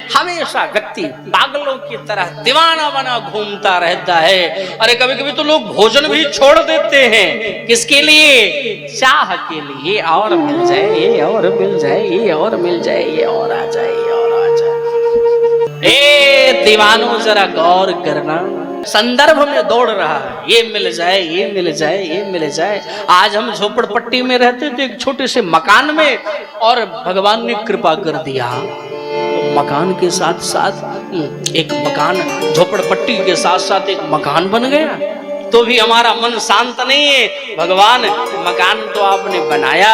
हमेशा व्यक्ति पागलों की तरह दीवाना बना घूमता रहता है। अरे कभी कभी तो लोग भोजन भी छोड़ देते हैं, किसके लिए? चाह के लिए। और मिल जाए, ये और मिल जाए, ये और मिल जाए, ये और आ जाए, ये और आ जाए। ए दीवानों जरा गौर करना, संदर्भ में दौड़ रहा है, ये मिल जाए, ये मिल जाए, ये मिल जाए। आज हम झोपड़पट्टी में रहते थे, एक छोटे से मकान में, और भगवान ने कृपा कर दिया तो मकान के साथ साथ एक मकान, झोपड़पट्टी के साथ साथ एक मकान बन गया। तो भी हमारा मन शांत नहीं है। भगवान, मकान तो आपने बनाया,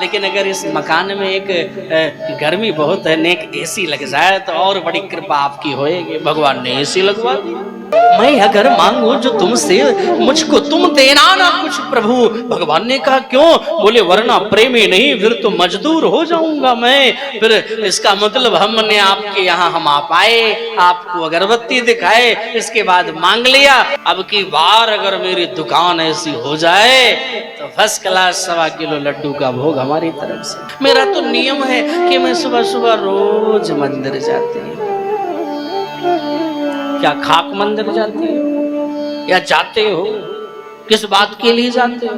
लेकिन अगर इस मकान में एक गर्मी बहुत है, एक एसी लग जाए तो और बड़ी कृपा आपकी होएगी। भगवान ने एसी लगवा दिया। मैं अगर मांगू जो तुमसे, मुझको तुम देना ना कुछ प्रभु। भगवान ने कहा क्यों? बोले वरना प्रेमी नहीं, फिर तो मजदूर हो जाऊंगा मैं। फिर इसका मतलब हमने आपके यहाँ हम आप आए, आपको अगरबत्ती दिखाए, इसके बाद मांग लिया। अब की बार अगर मेरी दुकान ऐसी हो जाए तो फर्स्ट क्लास 1.25 किलो लड्डू का भोग हमारी तरफ से। मेरा तो नियम है कि मैं सुबह सुबह रोज मंदिर जाती हूँ। क्या खाक मंदिर जाते हो या जाते हो? किस बात के लिए जाते हो?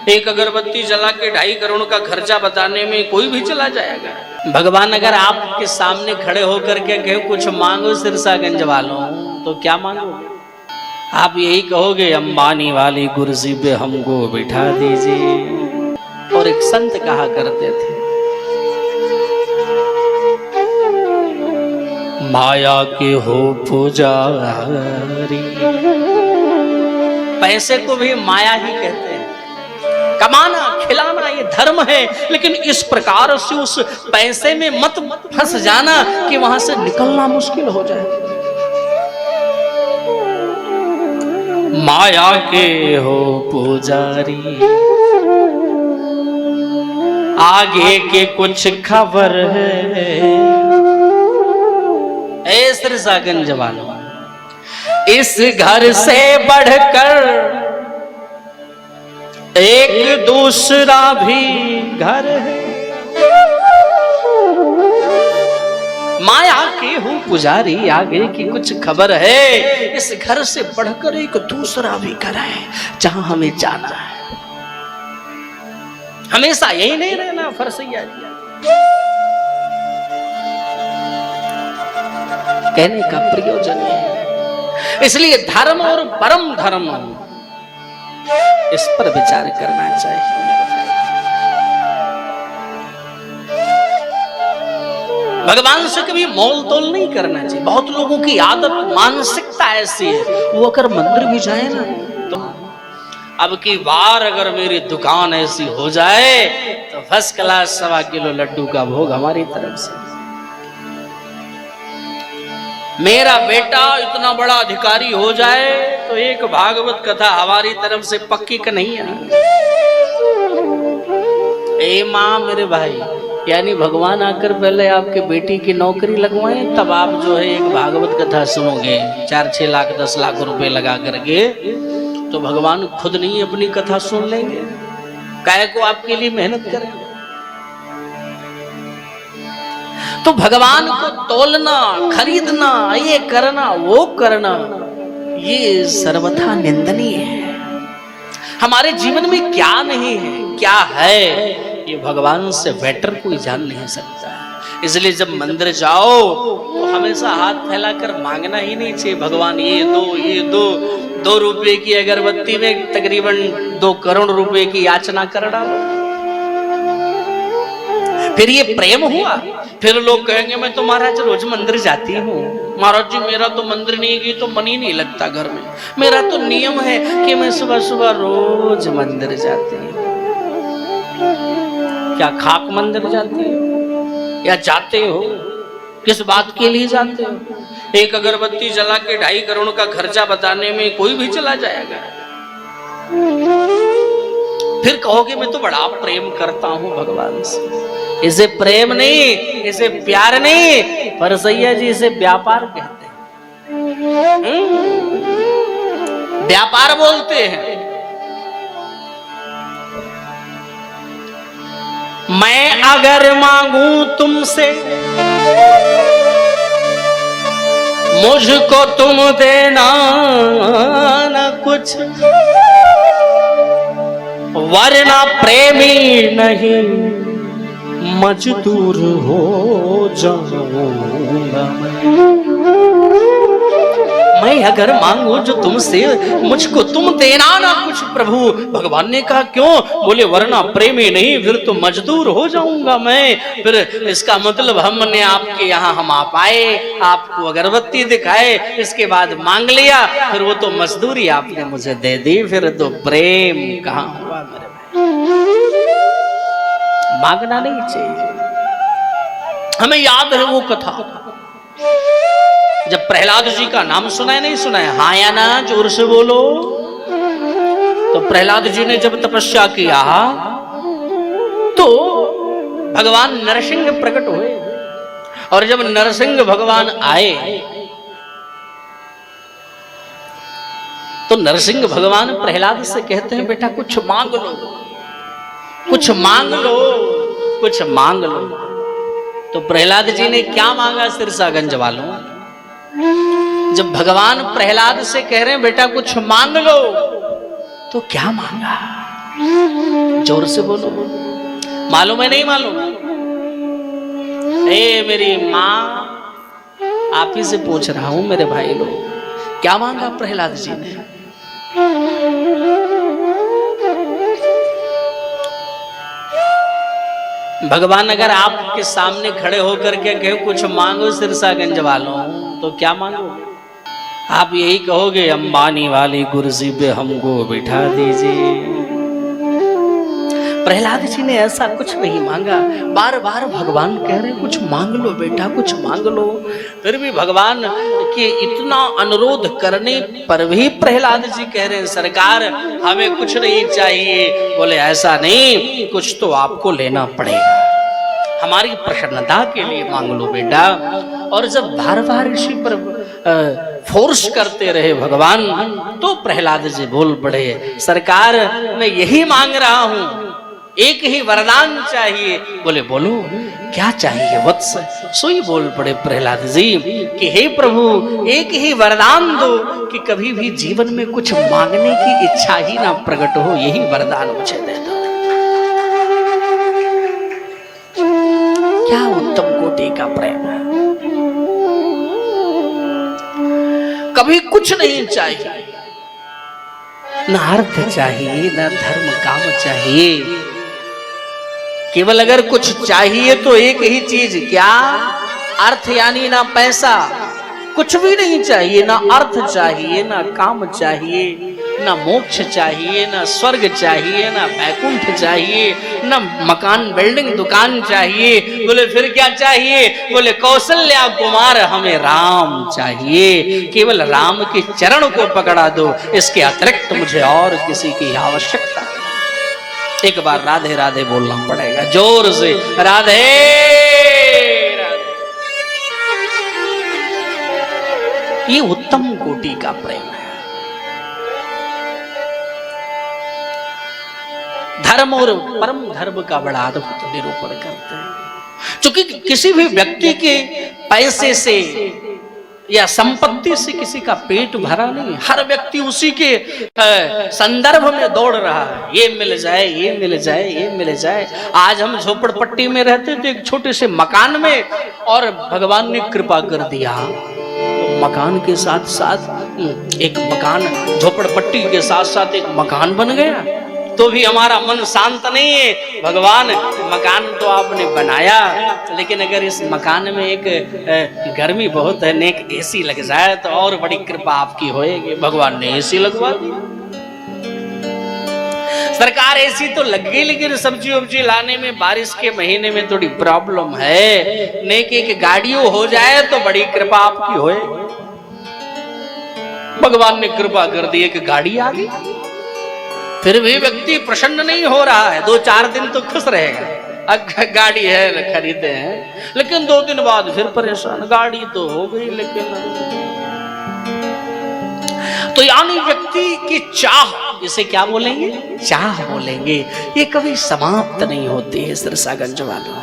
एक अगरबत्ती जला के 2.5 करोड़ का खर्चा बताने में कोई भी चला जाएगा। भगवान अगर आपके सामने खड़े होकर के कहे कुछ मांगो सिरसागंज वालों, तो क्या मांगोगे? आप यही कहोगे अंबानी वाली कुर्सी पे हमको बिठा दीजिए। और एक संत कहा करते थे, माया के हो पुजारी। पैसे को भी माया ही कहते हैं। कमाना खिलाना ये धर्म है, लेकिन इस प्रकार से उस पैसे में मत फंस जाना कि वहां से निकलना मुश्किल हो जाए। माया के हो पुजारी, आगे के कुछ खबर है। सिरसागंज वालों, इस घर से बढ़कर एक दूसरा भी घर है। माया के हूँ पुजारी, आगे की कुछ खबर है। इस घर से बढ़कर एक दूसरा भी घर है जहां हमें जाना है। हमेशा यही नहीं रहना फरसैया जी। कहने का प्रयोजन है। इसलिए धर्म और परम धर्म, इस पर विचार करना चाहिए। भगवान से कभी मोल तोल नहीं करना चाहिए। बहुत लोगों की आदत, मानसिकता ऐसी है, वो अगर मंदिर भी जाए ना तो अब की बार अगर मेरी दुकान ऐसी हो जाए तो फर्स्ट क्लास 1.25 किलो लड्डू का भोग हमारी तरफ से। मेरा बेटा इतना बड़ा अधिकारी हो जाए तो एक भागवत कथा हमारी तरफ से पक्की का नहीं है। ए माँ मेरे भाई, यानी भगवान आकर पहले आपके बेटी की नौकरी लगवाएं, तब आप जो है एक भागवत कथा सुनोगे 4-6 लाख 10 लाख रुपए लगा करके, तो भगवान खुद नहीं अपनी कथा सुन लेंगे? काहे को आपके लिए मेहनत करें? तो भगवान को तोलना, खरीदना, ये करना, वो करना, ये सर्वथा निंदनीय है। हमारे जीवन में क्या नहीं है, क्या है, ये भगवान से बेटर कोई जान नहीं सकता। इसलिए जब मंदिर जाओ तो हमेशा हाथ फैलाकर मांगना ही नहीं चाहिए, भगवान ये दो, ये दो। 2 रुपए की अगरबत्ती में तकरीबन 2 करोड़ रुपए की याचना कर डालो। फिर ये प्रेम हुआ? फिर लोग कहेंगे मैं तो महाराज रोज मंदिर जाती हूँ। महाराज जी मेरा तो मंदिर नहीं गई तो मन ही नहीं लगता घर में। मेरा तो नियम है कि मैं सुबह सुबह रोज मंदिर जाती हूँ। क्या खाक मंदिर जाती हो या जाते हो? किस बात के लिए जाते हो? एक अगरबत्ती जला के 2.5 करोड़ का खर्चा बताने में कोई भी चला जाएगा। फिर कहोगे मैं तो बड़ा प्रेम करता हूं भगवान से। इसे प्रेम नहीं, इसे प्यार नहीं, फरसैया जी इसे व्यापार कहते हैं। व्यापार बोलते हैं। मैं अगर मांगू तुमसे मुझको तुम देना न कुछ, वरना प्रेमी नहीं मजदूर हो जाऊंगा मैं अगर मांगू जो तुमसे, मुझको तुम देना ना कुछ प्रभु। भगवान ने कहा क्यों? बोले वरना प्रेमी नहीं, फिर तो मजदूर हो जाऊंगा मैं। फिर इसका मतलब हमने आपके यहाँ हम आप आए, आपको अगरबत्ती दिखाए, इसके बाद मांग लिया, फिर वो तो मजदूरी आपने मुझे दे दी, फिर तो प्रेम कहाँ हुआ मेरे भाई। मांगना नहीं चाहिए। हमें याद है वो कथा, जब प्रहलाद जी का नाम सुना है, नहीं सुना है? हाँ या ना, जोर से बोलो। तो प्रहलाद जी ने जब तपस्या किया तो भगवान नरसिंह प्रकट हुए, और जब नरसिंह भगवान आए तो नरसिंह भगवान प्रहलाद से कहते हैं बेटा कुछ मांग लो, कुछ मांग लो, कुछ मांग लो। तो प्रहलाद जी ने क्या मांगा सिरसागंज वालों? जब भगवान प्रहलाद से कह रहे हैं बेटा कुछ मांग लो, तो क्या मांगा? जोर से बोलो। मालूम है नहीं मालूम? ए मेरी माँ, आप ही से पूछ रहा हूं मेरे भाई लोग, क्या मांगा प्रहलाद जी ने? भगवान अगर आपके सामने खड़े होकर के कहे कुछ मांगो सिरसागंज वालों, तो क्या मांगो? आप यही कहोगे अंबानी वाली कुर्सी पे हमको बिठा दीजिए। प्रहलाद जी ने ऐसा कुछ नहीं मांगा। बार बार भगवान कह रहे कुछ मांग लो बेटा, कुछ मांग लो। फिर भी भगवान के इतना अनुरोध करने पर भी प्रहलाद जी कह रहे हैं सरकार हमें कुछ नहीं चाहिए। बोले ऐसा नहीं, कुछ तो आपको लेना पड़ेगा, हमारी प्रसन्नता के लिए मांग लो बेटा। और जब बार बार इसी पर फोर्स करते रहे भगवान, तो प्रहलाद जी बोल पड़े सरकार मैं यही मांग रहा हूं, एक ही वरदान चाहिए। बोले बोलो क्या चाहिए वत्स? सोई बोल पड़े प्रहलाद जी कि हे प्रभु एक ही वरदान दो कि कभी भी जीवन में कुछ मांगने की इच्छा ही ना प्रकट हो, यही वरदान मुझे दे दो। क्या उत्तम कोटि का प्रेम है। कभी कुछ नहीं चाहिए, न अर्थ चाहिए, न धर्म काम चाहिए, केवल अगर कुछ चाहिए तो एक ही चीज, क्या? अर्थ यानी ना पैसा, कुछ भी नहीं चाहिए, ना अर्थ चाहिए, ना काम चाहिए, ना मोक्ष चाहिए, ना स्वर्ग चाहिए, ना वैकुंठ चाहिए, ना मकान बिल्डिंग दुकान चाहिए। बोले फिर क्या चाहिए? बोले कौशल्या कुमार हमें राम चाहिए, केवल राम के चरण को पकड़ा दो, इसके अतिरिक्त मुझे और किसी की आवश्यकता। एक बार राधे राधे बोलना पड़ेगा जोर से, राधे राधे। ये उत्तम कोटि का प्रेम है। धर्म और परम धर्म का बड़ा अद्भुत निरूपण करते हैं। क्योंकि किसी भी व्यक्ति के पैसे से या संपत्ति से किसी का पेट भरा नहीं, हर व्यक्ति उसी के संदर्भ में दौड़ रहा है, ये मिल जाए, ये मिल जाए, ये मिल जाए। आज हम झोपड़पट्टी में रहते थे एक छोटे से मकान में, और भगवान ने कृपा कर दिया तो मकान के साथ साथ एक मकान, झोपड़पट्टी के साथ साथ एक मकान बन गया। तो भी हमारा मन शांत नहीं है। भगवान मकान तो आपने बनाया, लेकिन अगर इस मकान में एक गर्मी बहुत है, एक एसी लग जाए तो और बड़ी कृपा आपकी होएगी। भगवान ने एसी लगवा दी। सरकार एसी तो लग गई, लेकिन सब्जी वब्जी लाने में बारिश के महीने में थोड़ी प्रॉब्लम है। नेक एक गाड़ियों हो जाए तो बड़ी कृपा आपकी होएगी। भगवान ने कृपा कर दी, एक गाड़ी आ गई। फिर भी व्यक्ति प्रसन्न नहीं हो रहा है। 2-4 दिन तो खुश रहेगा, गाड़ी है खरीदे हैं, लेकिन 2 दिन बाद फिर परेशान, गाड़ी तो हो गई लेकिन। तो यानी व्यक्ति की चाह, इसे क्या बोलेंगे? चाह बोलेंगे। ये कभी समाप्त नहीं होती है सिरसागंज वालों।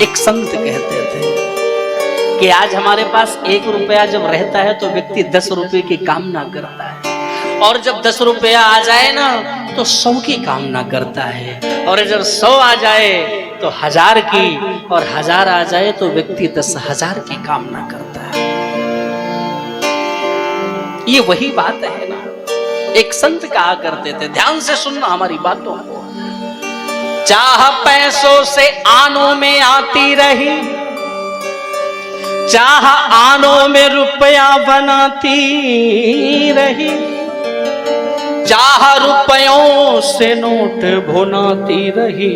एक संत कहते थे कि आज हमारे पास 1 रुपया जब रहता है तो व्यक्ति 10 रुपए की कामना करता है, और जब 10 रुपया आ जाए ना तो 100 की कामना करता है, और जब 100 आ जाए तो 1000 की, और 1000 आ जाए तो व्यक्ति 10,000 की कामना करता है। ये वही बात है ना। एक संत कहा करते थे, ध्यान से सुनना हमारी बातों को, चाह पैसों से आनों में आती रही, चाह आनों में रुपया बनाती रही, चाह रुपयों से नोट भुनाती रही,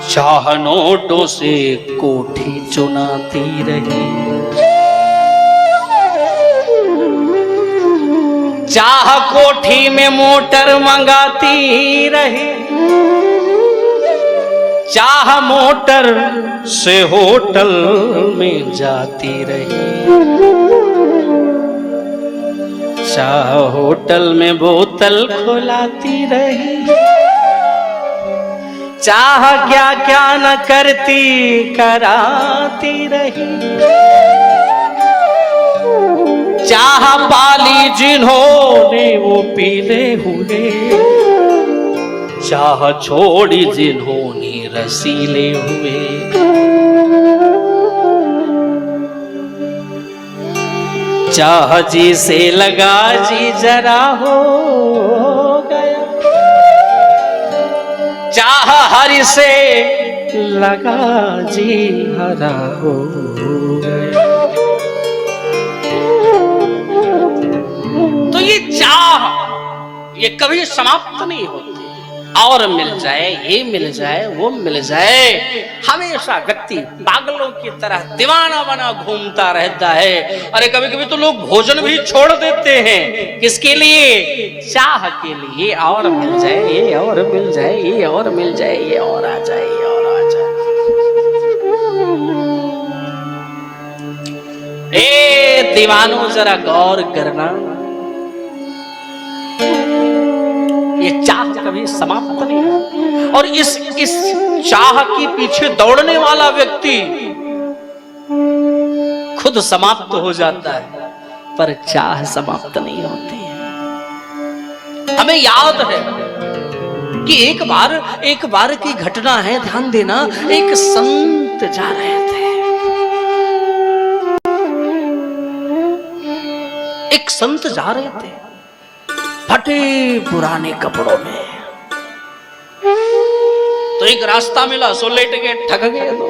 चाह नोटों से कोठी चुनाती रही, चाह कोठी में मोटर मंगाती रही, चाह मोटर से होटल में जाती रही, चाह होटल में बोतल खुलाती रही, चाह क्या क्या न करती कराती रही, चाह पाली जिन्होंने वो पीले हुए, चाह छोड़ी जिन्होंने रसीले हुए, चाह जी से लगा जी जरा हो गया, चाह हरि से लगा जी हरा हो गया। तो ये चाह ये कभी समाप्त नहीं होती, और मिल जाए, ये मिल जाए, वो मिल जाए, हमेशा व्यक्ति पागलों की तरह दीवाना बना घूमता रहता है। अरे कभी कभी तो लोग भोजन भी छोड़ देते हैं, किसके लिए? चाह के लिए, और मिल जाए, ये और मिल जाए, ये और मिल जाए, ये और आ जाए, ये और आ जाए। ए दीवानों जरा गौर करना, ये चाह कभी समाप्त नहीं है, और इस चाह के पीछे दौड़ने वाला व्यक्ति खुद समाप्त हो जाता है, पर चाह समाप्त नहीं होती है। हमें याद है कि एक बार की घटना है, ध्यान देना। एक संत जा रहे थे, एक संत जा रहे थे फटे पुराने कपड़ों में, तो एक रास्ता मिला, सो लेट गए, ठग गए। तो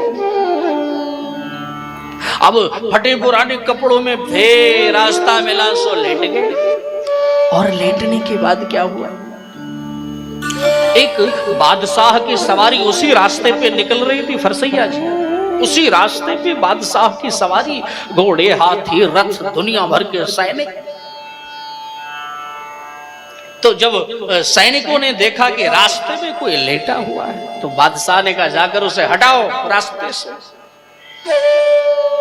अब फटे पुराने कपड़ों में फिर रास्ता मिला, सो लेट गए। और लेटने के बाद क्या हुआ? एक बादशाह की सवारी उसी रास्ते पे निकल रही थी, फरसैया जी। उसी रास्ते पे बादशाह की सवारी, घोड़े, हाथी, रथ, दुनिया भर के सैनिक। तो जब सैनिकों ने देखा कि रास्ते में कोई लेटा हुआ है, तो बादशाह ने कहा जाकर उसे हटाओ रास्ते से।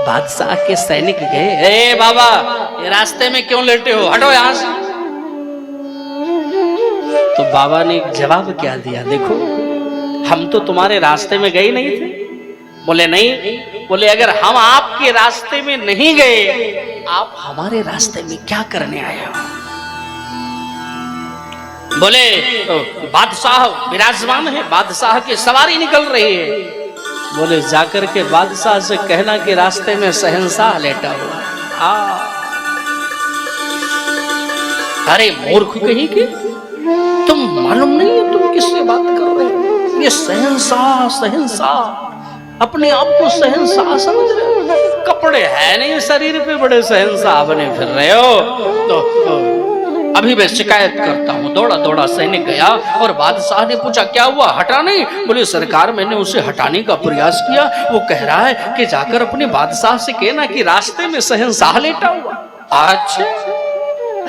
बादशाह के सैनिक गए, ए बाबा, ये रास्ते में क्यों लेटे हो, हटो यहां से। तो बाबा ने जवाब क्या दिया, देखो हम तो तुम्हारे रास्ते में गए नहीं थे। बोले नहीं, बोले अगर हम आपके रास्ते में नहीं गए, आप हमारे रास्ते में क्या करने आए हो? बोले बादशाह विराजमान है, बादशाह की सवारी निकल रही है। बोले जाकर के बादशाह से कहना कि रास्ते में शहंशाह लेटा हुआ है। अरे मूर्ख कहीं के, तुम मालूम नहीं है तुम किससे बात कर रहे हो? ये शहंशाह, शहंशाह, अपने आप को शहंशाह समझ रहे हो? कपड़े है नहीं शरीर पे, बड़े शहंशाह बने फिर रहे हो। तो अभी मैं शिकायत करता हूँ। दौड़ा दौड़ा सैनिक गया और बादशाह ने पूछा क्या हुआ, हटा नहीं? बोले सरकार मैंने उसे हटाने का प्रयास किया, वो कह रहा है कि जाकर अपने बादशाह से कहना कि रास्ते में शहंशाह लेटा हुआ। अच्छा,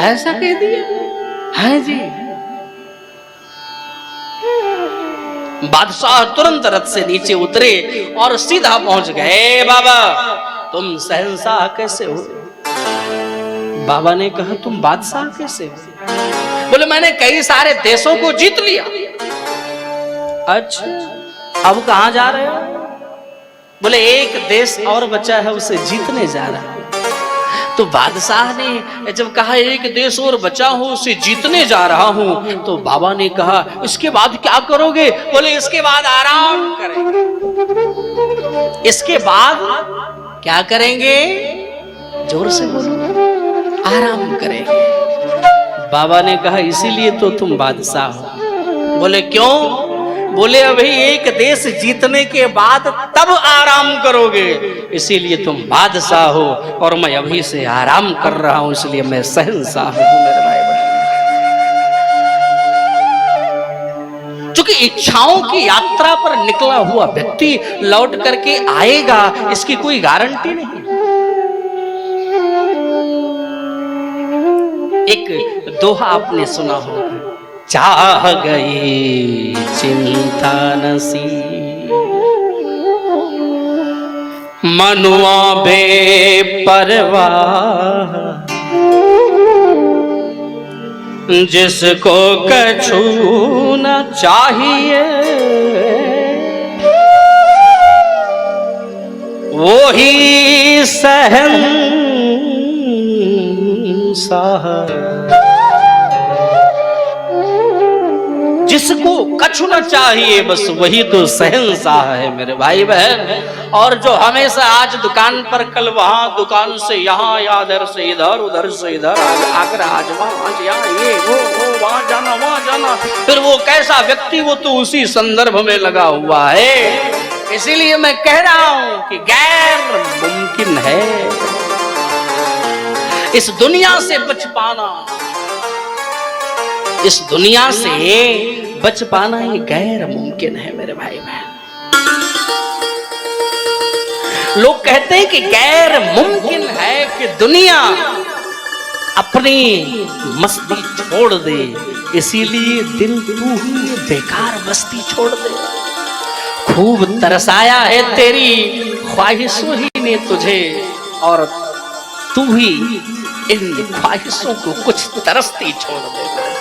ऐसा कह दिया? हाँ जी। बादशाह तुरंत रथ से नीचे उतरे और सीधा पहुंच गए। बाबा तुम शहंशाह कैसे हो? बाबा ने कहा तुम बादशाह कैसे हो? बोले मैंने कई सारे देशों को जीत लिया। अच्छा, अब कहां जा रहे हो? बोले एक देश और बचा है, उसे जीतने जा रहा हूं। तो बादशाह ने जब कहा एक देश और बचा हो, उसे जीतने जा रहा हूं, तो बाबा ने कहा इसके बाद क्या करोगे? बोले इसके बाद आराम करेंगे। इसके बाद क्या करेंगे? जोर से बोलो। आराम करेंगे। बाबा ने कहा इसीलिए तो तुम बादशाह हो। बोले क्यों? बोले अभी एक देश जीतने के बाद तब आराम करोगे, इसीलिए तुम बादशाह हो, और मैं अभी से आराम कर रहा हूं, इसलिए मैं शहंशाह हूं मेरे भाई बहन। चूंकि इच्छाओं की यात्रा पर निकला हुआ व्यक्ति लौट करके आएगा, इसकी कोई गारंटी नहीं। एक दोहा आपने सुना होगा, चाह गई चिंता नसी मनुआ बेपरवाह, जिसको कछु न चाहिए वो ही शहंशाह। जिसको कछु न चाहिए बस वही तो शहंशाह है मेरे भाई बहन। और जो हमेशा आज दुकान पर, कल वहां, दुकान से यहाँ, या इधर से इधर, उधर से इधर, आगरा आज वहां, यहाँ ये वो वहां जाना, वहां जाना, फिर वो कैसा व्यक्ति? वो तो उसी संदर्भ में लगा हुआ है। इसीलिए मैं कह रहा हूं कि गैर मुमकिन है इस दुनिया से बच पाना। इस दुनिया से बच पाना ये गैर मुमकिन है मेरे भाई बहन। लोग कहते हैं कि गैर मुमकिन है कि दुनिया अपनी मस्ती छोड़ दे, इसीलिए दिल तू ही बेकार मस्ती छोड़ दे। खूब तरसाया है तेरी ख्वाहिशों ही ने तुझे, और तू ही इन ख्वाहिशों को कुछ तरसती छोड़ दे।